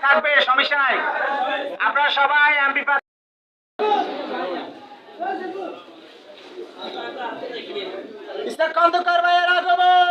থাকবে, সমস্যা নাই। আপনারা সবাই এমপি ইসলাম খন্দকার ভাইয়ের আগমন।